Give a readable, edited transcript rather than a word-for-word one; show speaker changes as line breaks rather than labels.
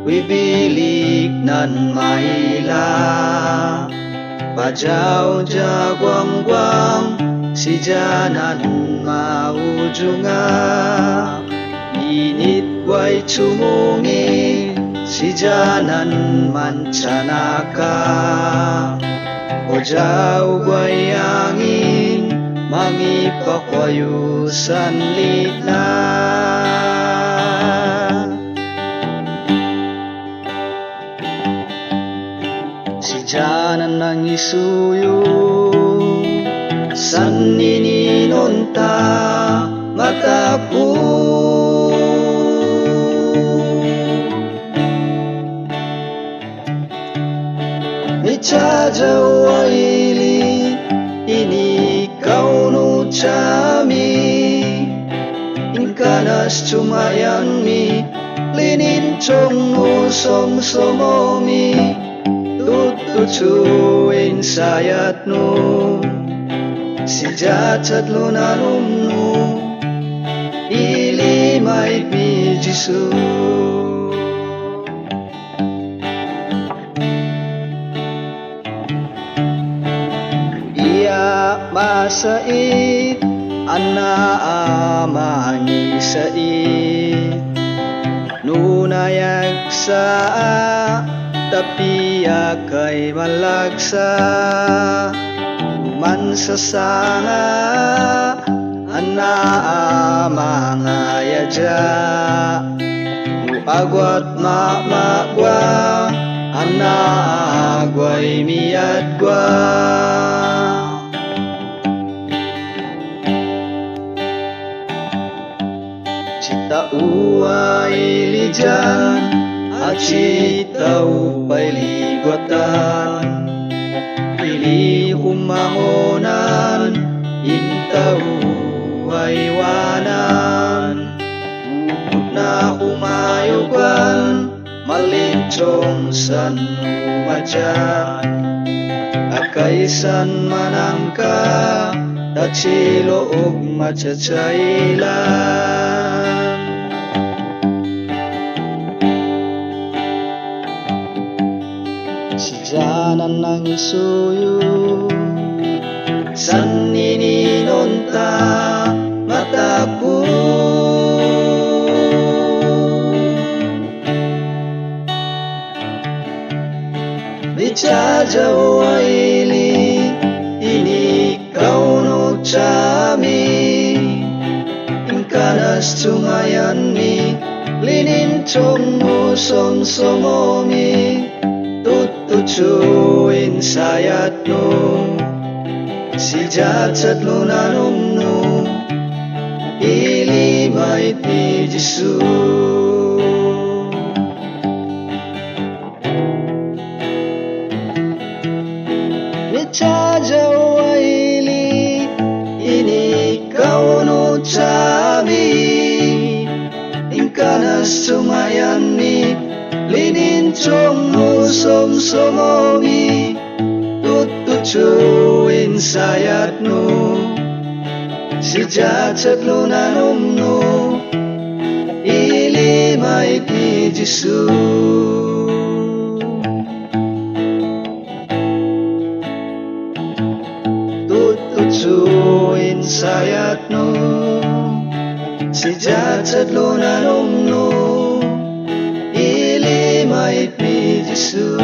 We bilik nan maila Pajau jagwang-gwang Si janan maujunga Init way cumungi Si janan mancanaka Ojau way angin Mangipakayusan litna Si janan nang isuyo San nininonta mataku Micajawaili ini kau no chami Inkanas cumayanmi linin chong no som-somomi Tutucuin sayat no Si jacat lunanum no Ili may pijisu Iya masait Anna amangi sait Nunayag sa Tapi akay malagsa Mansasanga Anna amangayadya Agwat makmakwa Anna agway miyadgwa Cita uway lijan At sitaw pa'y ligwatan Pili humangonan Intaw ay wanan Bukod na humayugan Malinchong san umadyan Akaysan manangka Tatsilo og matsachailan Si janan nang isuyo San nininonta mataku Micajawaili ini kau no chami Inkanas cumayanmi linin chong no som-somomi Tutucuin sayat no Si jacat lunanum no Ili may pijisu Micajawaili ini kau no chami Inkanas cumayanmi Linin chong no som-somomi Tutucuin sayat no Si jacat lunanum no Ili may pijisu Tutucuin sayat no Si jacat lunanum no Ili may pijisu